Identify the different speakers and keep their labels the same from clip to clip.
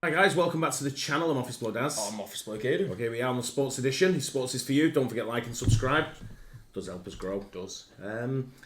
Speaker 1: Hi guys, welcome back to the channel. I'm Office Bloke Daz.
Speaker 2: I'm Office Bloke Aidan.
Speaker 1: Okay, we are on the sports edition. Sports is for you. Don't forget like and subscribe. Does help us grow.
Speaker 2: Does.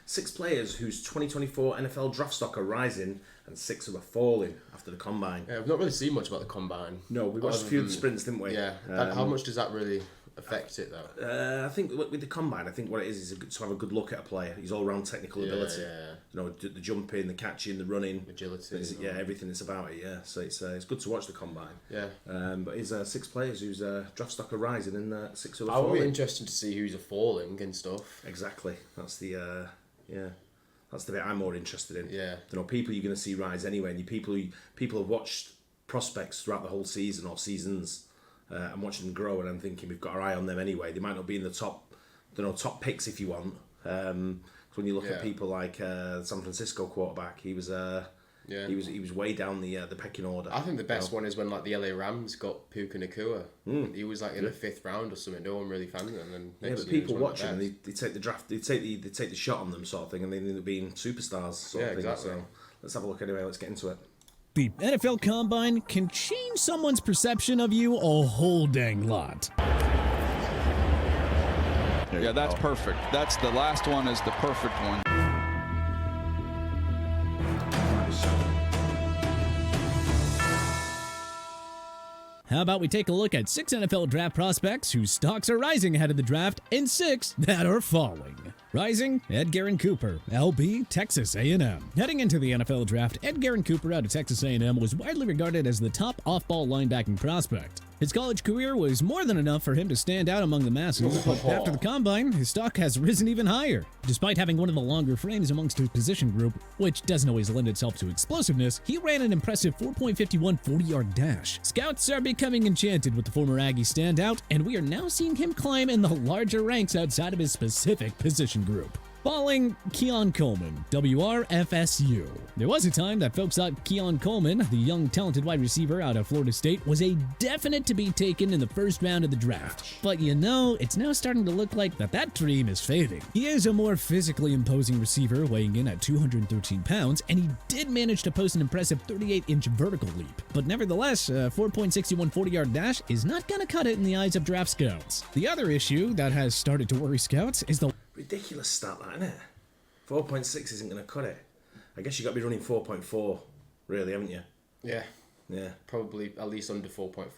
Speaker 1: 6 players whose 2024 NFL draft stock are rising and 6 of them are falling after the combine.
Speaker 2: Yeah, we've not really seen much about the combine.
Speaker 1: No, we watched a few of the sprints, didn't we?
Speaker 2: Yeah. How much does that really affect it though?
Speaker 1: I think with the combine, I think what it is to have a good look at a player. His all-round technical ability.
Speaker 2: Yeah.
Speaker 1: You know, the jumping, the catching, the running,
Speaker 2: Agility.
Speaker 1: Everything is about it. Yeah, so it's good to watch the combine.
Speaker 2: Yeah.
Speaker 1: But he's 6 players whose draft stock are rising and 6 of them
Speaker 2: I would
Speaker 1: falling.
Speaker 2: be interested to see who's falling and stuff.
Speaker 1: Exactly. That's the that's the bit I'm more interested in.
Speaker 2: Yeah.
Speaker 1: You know, people you're going to see rise anyway, and people have watched prospects throughout the whole season or seasons. I'm watching them grow, and I'm thinking we've got our eye on them anyway. They might not be in the top picks if you want. When you look at people like San Francisco quarterback, he was way down the pecking order.
Speaker 2: I think the best one is when like the LA Rams got Puka Nacua. He was like in the 5th round or something. No one really found him. And then
Speaker 1: but people watch him, and they take the draft, they take the shot on them sort of thing, and they end up being superstars sort of thing.
Speaker 2: Exactly.
Speaker 1: So let's have a look anyway. Let's get into it.
Speaker 3: The NFL Combine can change someone's perception of you a whole dang lot.
Speaker 4: Yeah, that's perfect. That's the last one is the perfect one.
Speaker 3: How about we take a look at 6 NFL draft prospects whose stocks are rising ahead of the draft and 6 that are falling. Rising, Edgerrin Cooper, LB, Texas A&M. Heading into the NFL draft, Edgerrin Cooper out of Texas A&M was widely regarded as the top off-ball linebacking prospect. His college career was more than enough for him to stand out among the masses, but after the combine, his stock has risen even higher. Despite having one of the longer frames amongst his position group, which doesn't always lend itself to explosiveness, he ran an impressive 4.51 40-yard dash. Scouts are becoming enchanted with the former Aggie standout, and we are now seeing him climb in the larger ranks outside of his specific position group. Falling, Keon Coleman, WRFSU. There was a time that folks thought Keon Coleman, the young talented wide receiver out of Florida State, was a definite to be taken in the first round of the draft. But you know, it's now starting to look like that dream is fading. He is a more physically imposing receiver, weighing in at 213 pounds, and he did manage to post an impressive 38-inch vertical leap. But nevertheless, a 4.61 40-yard dash is not gonna cut it in the eyes of draft scouts. The other issue that has started to worry scouts is the
Speaker 1: Ridiculous stat, that, isn't it? 4.6 isn't going to cut it. I guess you got to be running 4.4, really, haven't you?
Speaker 2: Yeah.
Speaker 1: Yeah.
Speaker 2: Probably at least under 4.5.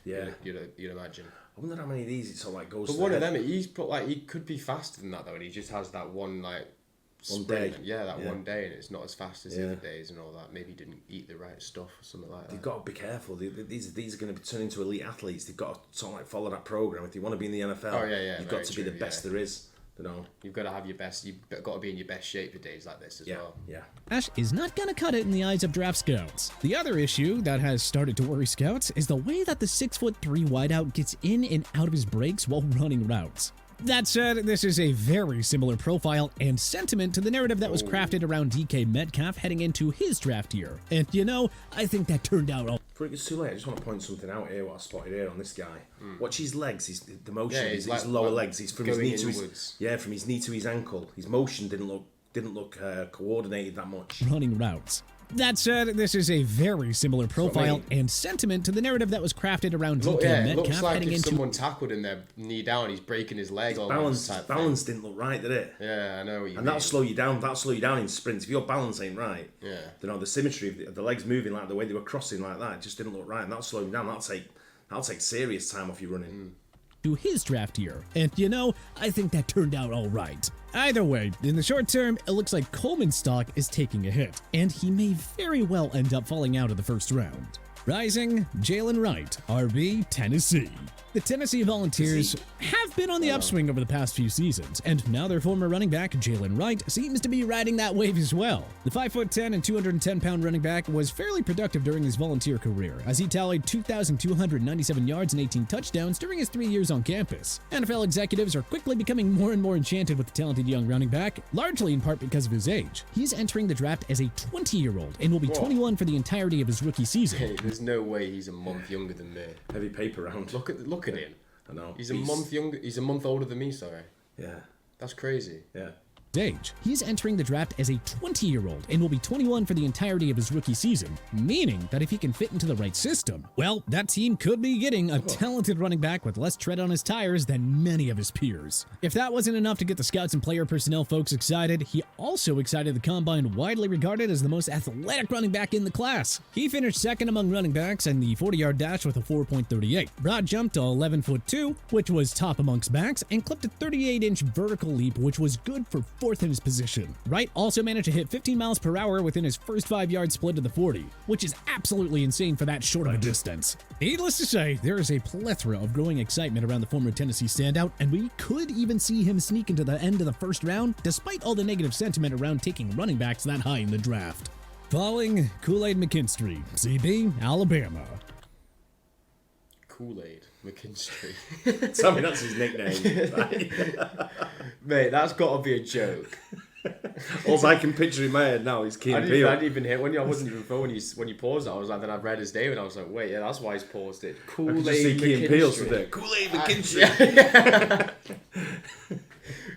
Speaker 1: Yeah.
Speaker 2: You'd imagine.
Speaker 1: I wonder how many of these it sort of like goes.
Speaker 2: But
Speaker 1: to
Speaker 2: one
Speaker 1: the
Speaker 2: of
Speaker 1: head.
Speaker 2: them, he could be faster than that though, and he just has that one like
Speaker 1: One
Speaker 2: sprint.
Speaker 1: day.
Speaker 2: Yeah, one day, and it's not as fast as the other days and all that. Maybe he didn't eat the right stuff or something like that.
Speaker 1: You've got to be careful. These are going to be turned into elite athletes. They've got to sort of like follow that program. If you want to be in the NFL, you've got to be the best there is. You know,
Speaker 2: you've got to have your best. You've got to be in your best shape for days like this as well.
Speaker 1: Yeah.
Speaker 3: dash is not gonna cut it in the eyes of draft scouts. The other issue that has started to worry scouts is the way that the 6'3" wideout gets in and out of his breaks while running routes. That said, this is a very similar profile and sentiment to the narrative that was crafted around DK Metcalf heading into his draft year. And you know, I think that turned out all.
Speaker 1: Before it gets too late, I just want to point something out here. What I spotted here on this guy. Watch his legs. The motion. His
Speaker 2: like,
Speaker 1: lower legs. He's from his knee to
Speaker 2: inwards.
Speaker 1: from his knee to his ankle. His motion didn't look coordinated that much.
Speaker 3: Running routes. That said, this is a very similar profile and sentiment to the narrative that was crafted around DK
Speaker 2: It
Speaker 3: Metcalf
Speaker 2: looks like
Speaker 3: heading
Speaker 2: if
Speaker 3: into.
Speaker 2: someone tackled him there, knee down, he's breaking his leg.
Speaker 1: Balance didn't look right, did it?
Speaker 2: Yeah, I know what you mean.
Speaker 1: And that'll slow you down. That'll slow you down in sprints. If your balance ain't right,
Speaker 2: yeah,
Speaker 1: you know the symmetry of the legs moving like the way they were crossing like that, it just didn't look right, and that'll slow you down. That'll take serious time off your running.
Speaker 3: To his draft year. And you know, I think that turned out all right. Either way, in the short term, it looks like Coleman's stock is taking a hit, and he may very well end up falling out of the first round. Rising, Jaylen Wright, RB, Tennessee. The Tennessee Volunteers have been on the upswing over the past few seasons, and now their former running back, Jaylen Wright, seems to be riding that wave as well. The 5'10" and 210-pound running back was fairly productive during his volunteer career, as he tallied 2,297 yards and 18 touchdowns during his 3 years on campus. NFL executives are quickly becoming more and more enchanted with the talented young running back, largely in part because of his age. He's entering the draft as a 20-year-old and will be 21 for the entirety of his rookie season.
Speaker 2: Hey, there's no way he's a month younger than me.
Speaker 1: Heavy paper round.
Speaker 2: Look at him.
Speaker 1: I know.
Speaker 2: He's a month younger. He's a month older than me. Sorry.
Speaker 1: Yeah.
Speaker 2: That's crazy.
Speaker 1: Yeah.
Speaker 3: age. He's entering the draft as a 20-year-old and will be 21 for the entirety of his rookie season, meaning that if he can fit into the right system, well, that team could be getting a talented running back with less tread on his tires than many of his peers. If that wasn't enough to get the scouts and player personnel folks excited, he also excited the combine, widely regarded as the most athletic running back in the class. He finished second among running backs in the 40-yard dash with a 4.38. Broad jumped to 11'2", which was top amongst backs, and clipped a 38-inch vertical leap, which was good for fourth in his position. Wright also managed to hit 15 miles per hour within his first 5-yard split of the 40, which is absolutely insane for that short of a distance. Needless to say, there is a plethora of growing excitement around the former Tennessee standout, and we could even see him sneak into the end of the first round, despite all the negative sentiment around taking running backs that high in the draft. Following, Kool-Aid McKinstry, CB, Alabama.
Speaker 2: Kool-Aid McKinstry.
Speaker 1: Tell me that's his nickname. Right?
Speaker 2: Mate, that's got to be a joke.
Speaker 1: All I can picture in my head now is Keon Coleman.
Speaker 2: I didn't even hit I wasn't even phone when you paused it. I was like, then I read his name and I was like, wait, yeah, that's why he's paused it. Kool-Aid McKinstry.
Speaker 1: Kool-Aid McKinstry.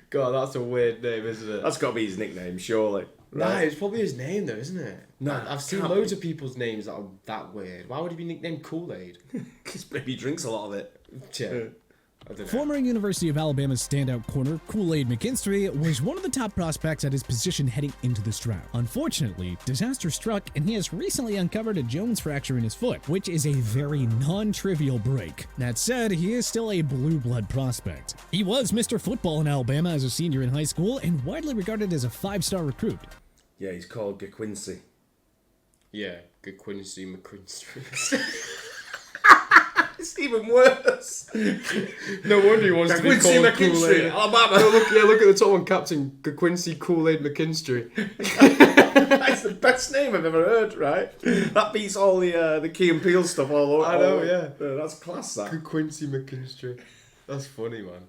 Speaker 2: God, that's a weird name, isn't it?
Speaker 1: That's got to be his nickname, surely.
Speaker 2: Right?
Speaker 1: Nah,
Speaker 2: it's probably his name though, isn't it?
Speaker 1: No,
Speaker 2: I've seen loads of people's names that are that weird. Why would he be nicknamed Kool-Aid?
Speaker 1: because maybe he drinks a lot of it.
Speaker 2: Yeah. I don't know.
Speaker 3: Former University of Alabama's standout corner, Kool-Aid McKinstry, was one of the top prospects at his position heading into this draft. Unfortunately, disaster struck and he has recently uncovered a Jones fracture in his foot, which is a very non-trivial break. That said, he is still a blue blood prospect. He was Mr. Football in Alabama as a senior in high school and widely regarded as a 5-star recruit.
Speaker 1: Yeah, he's called Quincy.
Speaker 2: Yeah, good Quincy McKinstry.
Speaker 1: It's even worse.
Speaker 2: No wonder he wants to be
Speaker 1: Quincy
Speaker 2: called
Speaker 1: McKinstry,
Speaker 2: Kool-Aid.
Speaker 1: Alabama.
Speaker 2: Look at the top one, Captain Quincy Kool-Aid McKinstry.
Speaker 1: That's the best name I've ever heard, right? That beats all the Key and Peele stuff all over.
Speaker 2: I know, yeah.
Speaker 1: That's class, that.
Speaker 2: Good Quincy McKinstry. That's funny, man.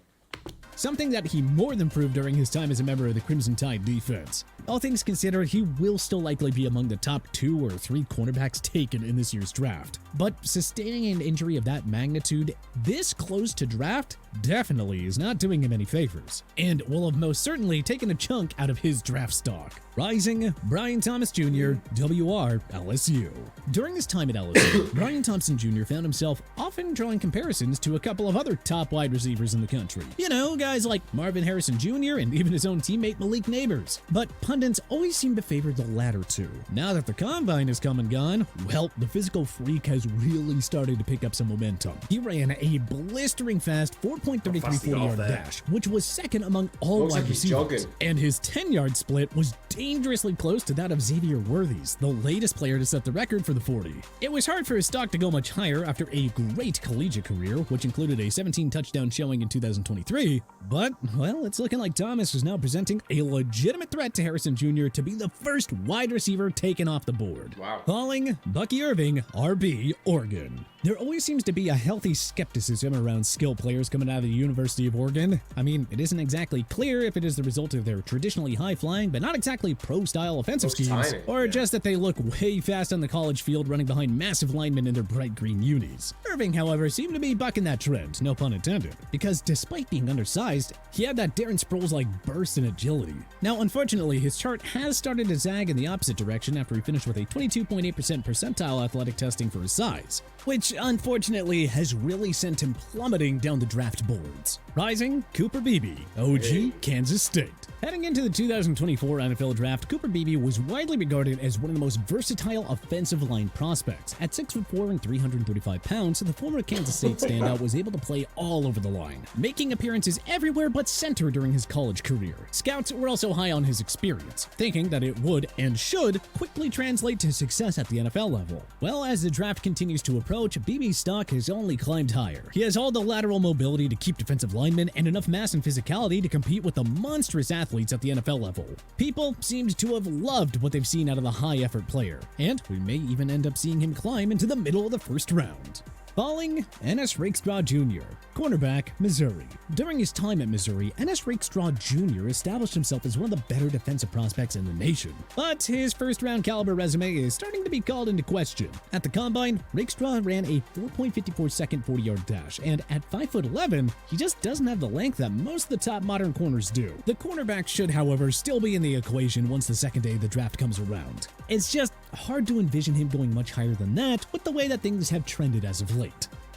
Speaker 3: Something that he more than proved during his time as a member of the Crimson Tide defense. All things considered, he will still likely be among the top 2 or 3 cornerbacks taken in this year's draft. But sustaining an injury of that magnitude this close to draft definitely is not doing him any favors, and will have most certainly taken a chunk out of his draft stock. Rising, Brian Thomas Jr., WR, LSU. During his time at LSU, Brian Thompson Jr. found himself often drawing comparisons to a couple of other top wide receivers in the country. You know, guys like Marvin Harrison Jr. and even his own teammate Malik Neighbors. But pundits always seem to favor the latter two. Now that the combine has come and gone, well, the physical freak has really started to pick up some momentum. He ran a blistering fast 4.33 40-yard dash, which was second among all wide receivers. And his 10-yard split was dangerously close to that of Xavier Worthy's, the latest player to set the record for the 40. It was hard for his stock to go much higher after a great collegiate career, which included a 17-touchdown showing in 2023, but, well, it's looking like Thomas is now presenting a legitimate threat to Harrison Jr. to be the first wide receiver taken off the board.
Speaker 2: Wow.
Speaker 3: Calling Bucky Irving, RB, Oregon. There always seems to be a healthy skepticism around skill players coming out of the University of Oregon. I mean, it isn't exactly clear if it is the result of their traditionally high-flying, but not exactly pro-style offensive schemes, or just that they look way fast on the college field running behind massive linemen in their bright green unis. Irving, however, seemed to be bucking that trend, no pun intended, because despite being undersized, he had that Darren Sproles-like burst and agility. Now, unfortunately, his chart has started to zag in the opposite direction after he finished with a 22.8% percentile athletic testing for his size, which unfortunately has really sent him plummeting down the draft boards. Rising, Cooper Beebe, OG, Kansas State. Heading into the 2024 NFL Draft, Cooper Beebe was widely regarded as one of the most versatile offensive line prospects. At 6'4" and 335 pounds, the former Kansas State standout was able to play all over the line, making appearances everywhere but center during his college career. Scouts were also high on his experience, thinking that it would and should quickly translate to success at the NFL level. Well, as the draft continues to approach, Beebe's stock has only climbed higher. He has all the lateral mobility to keep defensive linemen and enough mass and physicality to compete with the monstrous athletes at the NFL level. People seemed to have loved what they've seen out of the high-effort player, and we may even end up seeing him climb into the middle of the first round. Falling, Ennis Rakestraw Jr., cornerback, Missouri. During his time at Missouri, Ennis Rakestraw Jr. established himself as one of the better defensive prospects in the nation. But his first-round caliber resume is starting to be called into question. At the Combine, Rakestraw ran a 4.54 second 40-yard dash, and at 5'11", he just doesn't have the length that most of the top modern corners do. The cornerback should, however, still be in the equation once the second day of the draft comes around. It's just hard to envision him going much higher than that with the way that things have trended as of late.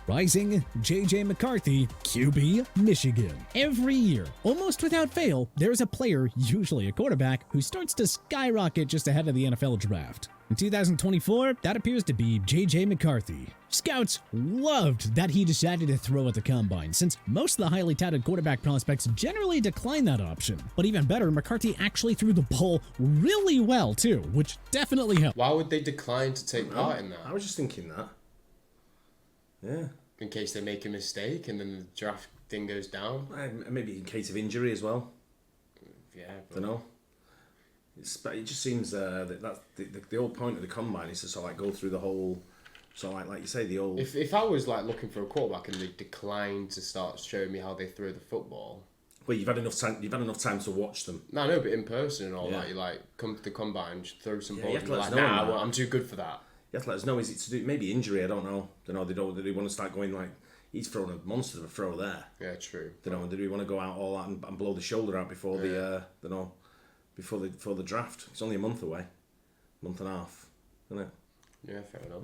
Speaker 3: Rising, J.J. McCarthy, QB, Michigan. Every year, almost without fail, there's a player, usually a quarterback, who starts to skyrocket just ahead of the NFL draft. In 2024, that appears to be J.J. McCarthy. Scouts loved that he decided to throw at the Combine, since most of the highly touted quarterback prospects generally decline that option. But even better, McCarthy actually threw the ball really well too, which definitely helped.
Speaker 2: Why would they decline to take part in that?
Speaker 1: I was just thinking that. Yeah.
Speaker 2: In case they make a mistake and then the draft thing goes down?
Speaker 1: Maybe in case of injury as well.
Speaker 2: Yeah.
Speaker 1: Don't know. It just seems that the whole point of the Combine is to sort of like go through the whole, so like you say, the old.
Speaker 2: If I was like looking for a quarterback and they declined to start showing me how they throw the football.
Speaker 1: Well, you've had enough time. You've had enough time to watch them.
Speaker 2: No, but in person and all that, you like come to the Combine, just throw some balls.
Speaker 1: You have to
Speaker 2: And
Speaker 1: let
Speaker 2: like,
Speaker 1: us know,
Speaker 2: well, I'm too good for that.
Speaker 1: You have to let us know. Is it to do maybe injury? I don't know. They do want to start going like he's throwing a monster of a throw there.
Speaker 2: Yeah, true.
Speaker 1: Do we want to go out all that and blow the shoulder out before before the draft? It's only a month away, month and a half, isn't it?
Speaker 2: Yeah, fair enough.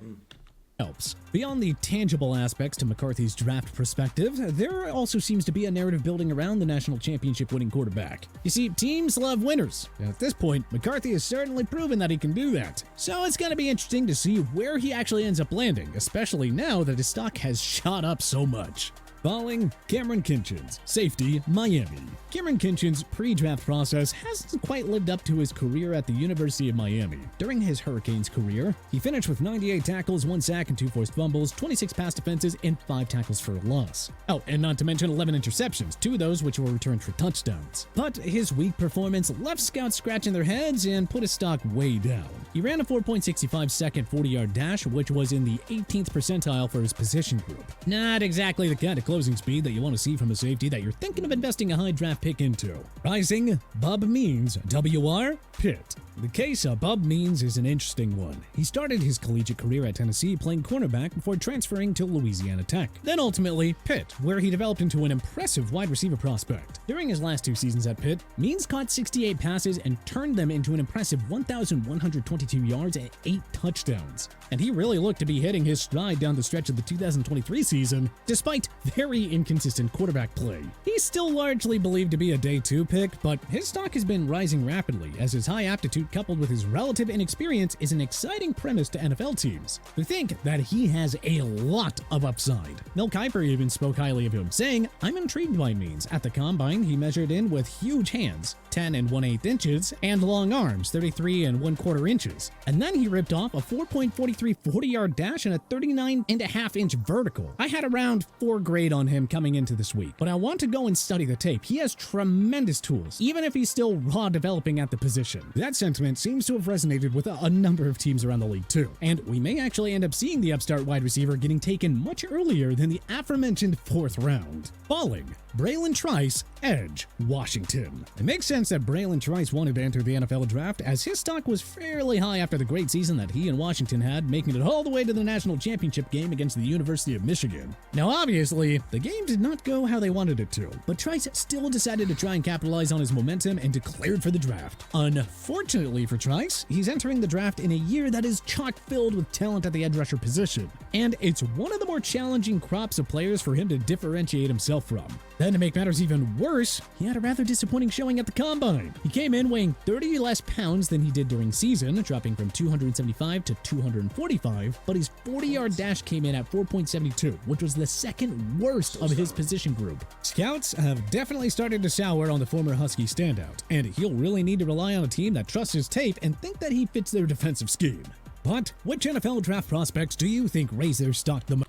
Speaker 3: Helps. Beyond the tangible aspects to McCarthy's draft perspective, there also seems to be a narrative building around the national championship winning quarterback. You see, teams love winners, and at this point, McCarthy has certainly proven that he can do that. So it's going to be interesting to see where he actually ends up landing, especially now that his stock has shot up so much. Falling, Kamren Kinchens, safety, Miami. Kamren Kinchens' pre-draft process hasn't quite lived up to his career at the University of Miami. During his Hurricanes career, he finished with 98 tackles, 1 sack, and 2 forced fumbles, 26 pass defenses, and 5 tackles for a loss. Oh, and not to mention 11 interceptions, 2 of those which were returned for touchdowns. But his weak performance left scouts scratching their heads and put his stock way down. He ran a 4.65 second 40-yard dash, which was in the 18th percentile for his position group. Not exactly the kind of closing speed that you want to see from a safety that you're thinking of investing a high draft pick into. Rising, Bub Means, WR, Pitt. The case of Bub Means is an interesting one. He started his collegiate career at Tennessee playing cornerback before transferring to Louisiana Tech. Then ultimately, Pitt, where he developed into an impressive wide receiver prospect. During his last 2 seasons at Pitt, Means caught 68 passes and turned them into an impressive 1,122 yards and 8 touchdowns. And he really looked to be hitting his stride down the stretch of the 2023 season, despite very inconsistent quarterback play. He's still largely believed to be a day 2 pick, but his stock has been rising rapidly as his high aptitude coupled with his relative inexperience is an exciting premise to NFL teams who think that he has a lot of upside. Mel Kiper even spoke highly of him, saying, "I'm intrigued by Means. At the Combine, he measured in with huge hands, 10 1/8 inches, and long arms, 33 1/4 inches. And then he ripped off a 4.43 40-yard dash and a 39.5-inch vertical. I had around 4 grade on him coming into this week, but I want to go and study the tape. He has tremendous tools, even if he's still raw developing at the position." That sentiment seems to have resonated with a number of teams around the league too, and we may actually end up seeing the upstart wide receiver getting taken much earlier than the aforementioned 4th round. Falling, Bralen Trice, Edge, Washington. It makes sense that Bralen Trice wanted to enter the NFL draft as his stock was fairly high after the great season that he and Washington had, making it all the way to the national championship game against the University of Michigan. Now obviously, the game did not go how they wanted it to, but Trice still decided to try and capitalize on his momentum and declared for the draft. Unfortunately for Trice, he's entering the draft in a year that is chock-filled with talent at the edge rusher position, and it's one of the more challenging crops of players for him to differentiate himself from. Then to make matters even worse, he had a rather disappointing showing at the Combine. He came in weighing 30 less pounds than he did during season, dropping from 275 to 245, but his 40-yard dash came in at 4.72, which was the 2nd worst of his position group. Scouts have definitely started to sour on the former Husky standout, and he'll really need to rely on a team that trusts his tape and think that he fits their defensive scheme. But which NFL draft prospects do you think raise their stock the most?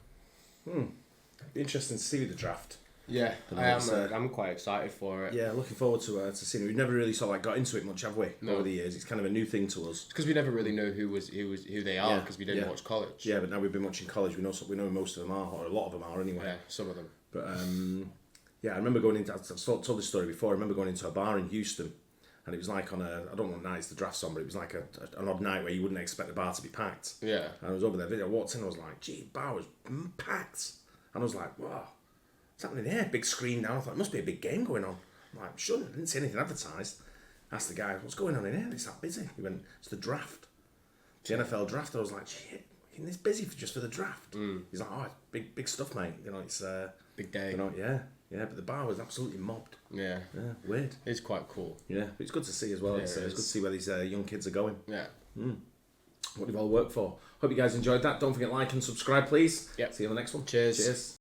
Speaker 1: Be interesting to see with the draft.
Speaker 2: Yeah,
Speaker 1: You know,
Speaker 2: I am.
Speaker 1: it's,
Speaker 2: I'm quite excited for it.
Speaker 1: Yeah, looking forward to seeing it. We've never really sort of like got into it much, have we?
Speaker 2: No.
Speaker 1: Over the years, it's kind of a new thing to us.
Speaker 2: Because we never really know who they are because we didn't watch college.
Speaker 1: Yeah, but now we've been watching college. We know most of them are, or a lot of them are anyway.
Speaker 2: Yeah, some of them.
Speaker 1: But yeah, I remember going into. I've told this story before. I remember going into a bar in Houston, and it was like on I don't know what nights the draft's on, but it was like an odd night where you wouldn't expect the bar to be packed.
Speaker 2: Yeah.
Speaker 1: And I was over there. I walked in. I was like, "Gee, bar was packed," and I was like, "Wow, what's happening here?" Big screen down. I thought it must be a big game going on. I'm like, "Sure, I didn't see anything advertised." Asked the guy, "What's going on in here? It's that busy." He went, "It's the draft, the NFL draft." I was like, "Shit, it's busy just for the draft." He's like, "Oh, it's big stuff, mate. You know, it's
Speaker 2: Big day.
Speaker 1: You know, yeah. But the bar was absolutely mobbed.
Speaker 2: Yeah.
Speaker 1: Weird.
Speaker 2: It's quite cool.
Speaker 1: Yeah, but it's good to see as well.
Speaker 2: Yeah,
Speaker 1: It's good to see where these young kids are going.
Speaker 2: Yeah.
Speaker 1: What you've all worked for. Hope you guys enjoyed that. Don't forget to like and subscribe, please.
Speaker 2: Yep.
Speaker 1: See you on the next one.
Speaker 2: Cheers.
Speaker 1: Cheers.